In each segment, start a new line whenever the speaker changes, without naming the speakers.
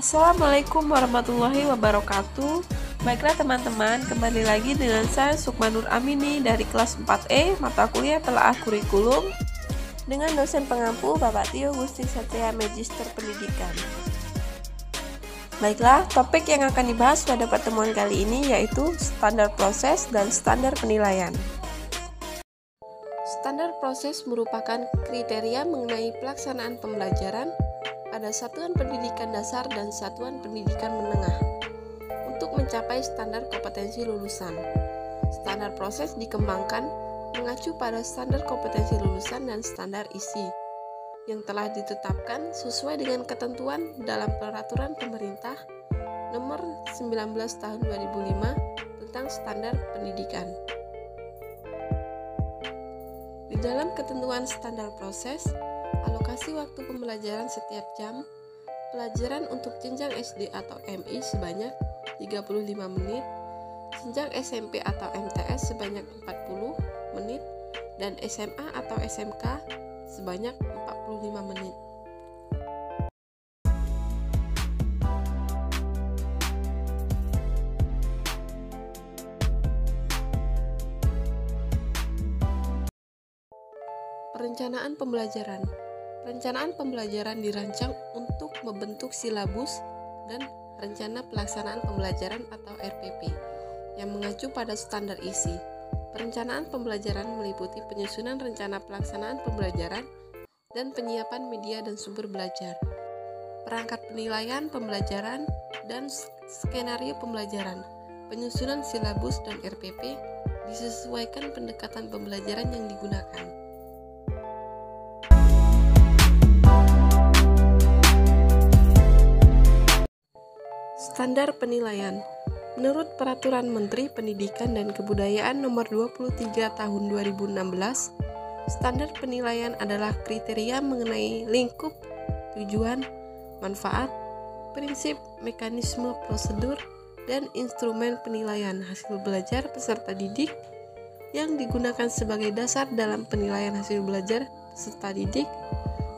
Assalamualaikum warahmatullahi wabarakatuh. Baiklah teman-teman, kembali lagi dengan saya Sukmanur Amini dari kelas 4E mata kuliah Telaah Kurikulum dengan dosen pengampu Bapak Tio Gusti Satria Magister Pendidikan. Baiklah, topik yang akan dibahas pada pertemuan kali ini yaitu standar proses dan standar penilaian. Standar proses merupakan kriteria mengenai pelaksanaan pembelajaran pada satuan pendidikan dasar dan satuan pendidikan menengah untuk mencapai standar kompetensi lulusan. Standar proses dikembangkan mengacu pada standar kompetensi lulusan dan standar isi yang telah ditetapkan sesuai dengan ketentuan dalam Peraturan Pemerintah Nomor 19 Tahun 2005 tentang Standar Pendidikan. Di dalam ketentuan standar proses, alokasi waktu pembelajaran setiap jam pelajaran untuk jenjang SD atau MI sebanyak 35 menit, jenjang SMP atau MTS sebanyak 40 menit, dan SMA atau SMK sebanyak 45 menit. Perencanaan pembelajaran. Perencanaan pembelajaran dirancang untuk membentuk silabus dan rencana pelaksanaan pembelajaran atau RPP yang mengacu pada standar isi. Perencanaan pembelajaran meliputi penyusunan rencana pelaksanaan pembelajaran dan penyiapan media dan sumber belajar, perangkat penilaian pembelajaran dan skenario pembelajaran. Penyusunan silabus dan RPP disesuaikan pendekatan pembelajaran yang digunakan. Standar penilaian. Menurut Peraturan Menteri Pendidikan dan Kebudayaan Nomor 23 Tahun 2016, standar penilaian adalah kriteria mengenai lingkup, tujuan, manfaat, prinsip, mekanisme, prosedur, dan instrumen penilaian hasil belajar peserta didik yang digunakan sebagai dasar dalam penilaian hasil belajar peserta didik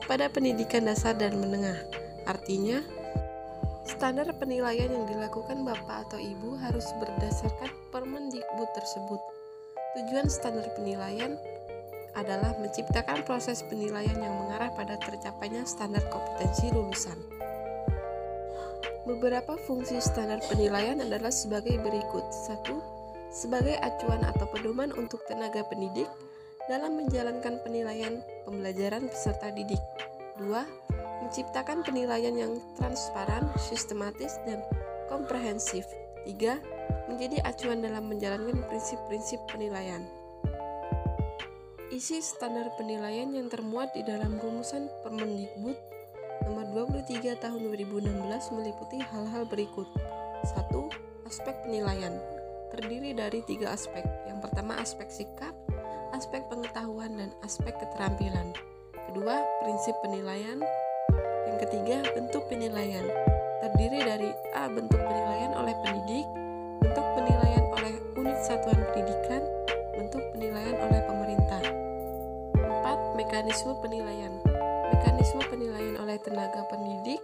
pada pendidikan dasar dan menengah. Artinya, standar penilaian yang dilakukan Bapak atau Ibu harus berdasarkan Permendikbud tersebut. Tujuan standar penilaian adalah menciptakan proses penilaian yang mengarah pada tercapainya standar kompetensi lulusan. Beberapa fungsi standar penilaian adalah sebagai berikut. 1. Sebagai acuan atau pedoman untuk tenaga pendidik dalam menjalankan penilaian pembelajaran peserta didik. 2. Menciptakan penilaian yang transparan, sistematis, dan komprehensif. 3. Menjadi acuan dalam menjalankan prinsip-prinsip penilaian. Isi standar penilaian yang termuat di dalam rumusan Permendikbud Nomor 23 Tahun 2016 meliputi hal-hal berikut. 1. Aspek penilaian terdiri dari 3 aspek. Yang pertama, aspek sikap, aspek pengetahuan, dan aspek keterampilan. Kedua, prinsip penilaian. Yang ketiga, bentuk penilaian terdiri dari A. Bentuk penilaian oleh pendidik, bentuk penilaian oleh unit satuan pendidikan, bentuk penilaian oleh pemerintah. 4. Mekanisme penilaian. Mekanisme penilaian oleh tenaga pendidik,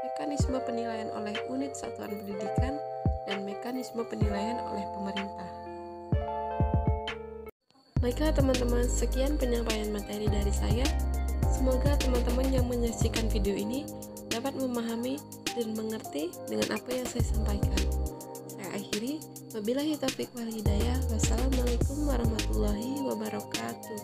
mekanisme penilaian oleh unit satuan pendidikan, dan mekanisme penilaian oleh pemerintah. Baiklah teman-teman, sekian penyampaian materi dari saya. Semoga teman-teman yang menyaksikan video ini dapat memahami dan mengerti dengan apa yang saya sampaikan. Saya akhiri, wabillahi taufiq wal hidayah. Wassalamualaikum warahmatullahi wabarakatuh.